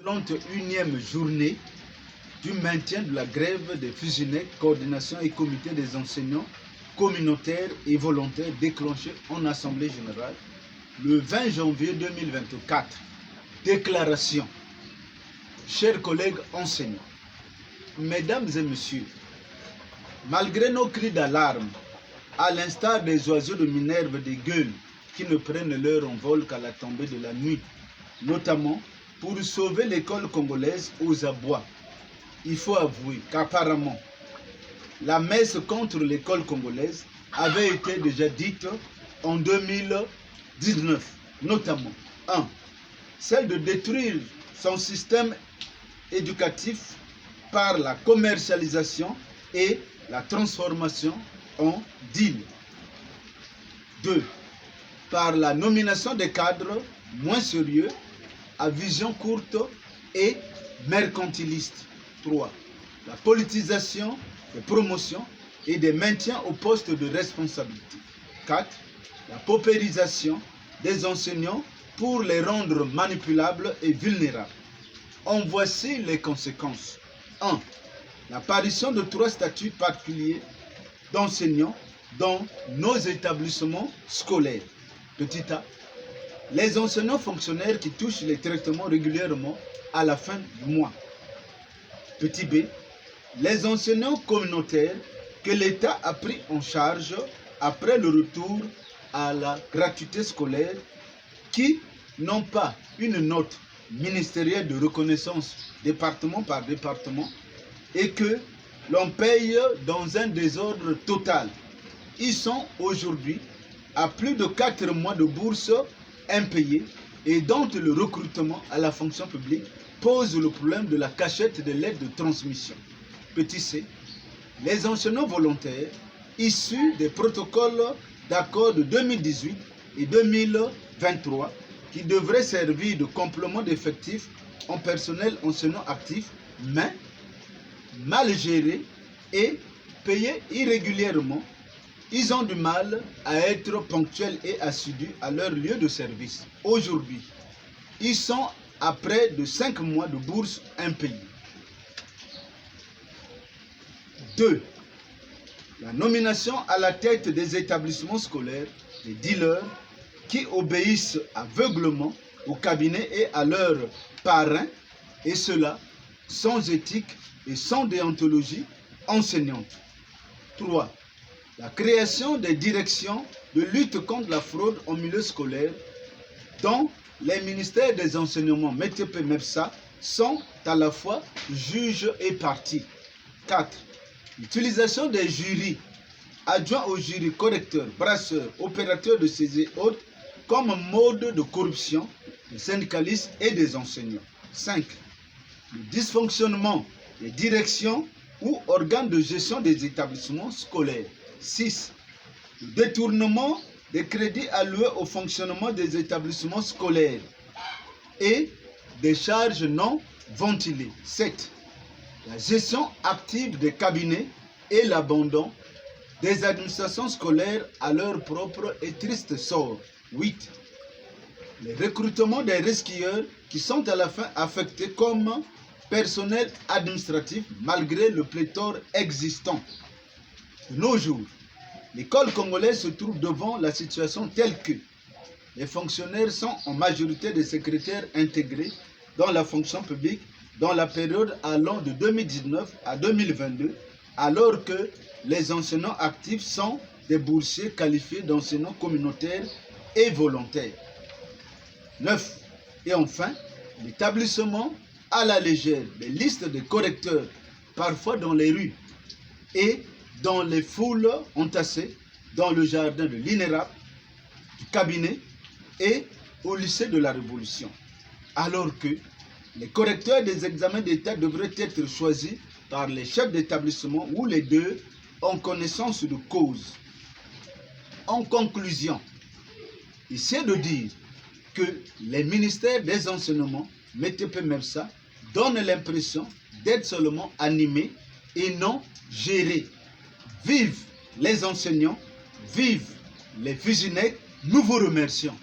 31e journée du maintien de la grève des FUSINEC, coordination et comité des enseignants communautaires et volontaires déclenchée en Assemblée générale le 20 janvier 2024. Déclaration. Chers collègues enseignants, mesdames et messieurs, malgré nos cris d'alarme, à l'instar des oiseaux de Minerve des gueules qui ne prennent leur envol qu'à la tombée de la nuit, notamment pour sauver l'école congolaise aux abois, il faut avouer qu'apparemment, la messe contre l'école congolaise avait été déjà dite en 2019, notamment 1. Celle de détruire son système éducatif par la commercialisation et la transformation en deal. 2. Par la nomination des cadres moins sérieux à vision courte et mercantiliste. 3. La politisation des promotions et des maintiens au poste de responsabilité. 4. La paupérisation des enseignants pour les rendre manipulables et vulnérables. En voici les conséquences. 1. L'apparition de 3 statuts particuliers d'enseignants dans nos établissements scolaires. Petit a, les enseignants fonctionnaires qui touchent les traitements régulièrement à la fin du mois. Petit b, les enseignants communautaires que l'État a pris en charge après le retour à la gratuité scolaire qui n'ont pas une note ministérielle de reconnaissance département par département et que l'on paye dans un désordre total. Ils sont aujourd'hui à plus de 4 mois de bourse impayée et dont le recrutement à la fonction publique pose le problème de la cachette de l'aide de transmission. Petit c, les enseignants volontaires issus des protocoles d'accord de 2018 et 2023 qui devraient servir de complément d'effectifs en personnel enseignant actif, mais mal gérés et payés irrégulièrement. Ils ont du mal à être ponctuels et assidus à leur lieu de service. Aujourd'hui, ils sont à près de 5 mois de bourse impayée. 2. La nomination à la tête des établissements scolaires des dealers qui obéissent aveuglement au cabinet et à leurs parrains, et cela sans éthique et sans déontologie enseignante. 3. La création des directions de lutte contre la fraude en milieu scolaire dont les ministères des enseignements METP MEPSA sont à la fois juges et parties. 4. L'utilisation des jurys, adjoints aux jurys, correcteurs, brasseurs, opérateurs de saisie et autres comme mode de corruption des syndicalistes et des enseignants. 5. Le dysfonctionnement des directions ou organes de gestion des établissements scolaires. 6. Le détournement des crédits alloués au fonctionnement des établissements scolaires et des charges non ventilées. 7. La gestion active des cabinets et l'abandon des administrations scolaires à leur propre et triste sort. 8. Le recrutement des resquilleurs qui sont à la fin affectés comme personnel administratif malgré le pléthore existant. De nos jours, l'école congolaise se trouve devant la situation telle que les fonctionnaires sont en majorité des secrétaires intégrés dans la fonction publique dans la période allant de 2019 à 2022, alors que les enseignants actifs sont des boursiers qualifiés d'enseignants communautaires et volontaires. 9. Et enfin, l'établissement à la légère des listes de correcteurs, parfois dans les rues et dans les foules entassées dans le jardin de l'INERAP, du cabinet et au lycée de la Révolution. Alors que les correcteurs des examens d'État devraient être choisis par les chefs d'établissement où les deux ont connaissance de cause. En conclusion, ici de dire que les ministères des enseignements, METP MEPSA, donnent l'impression d'être seulement animés et non gérés. Vive les enseignants, vive les FUSINEC, nous vous remercions.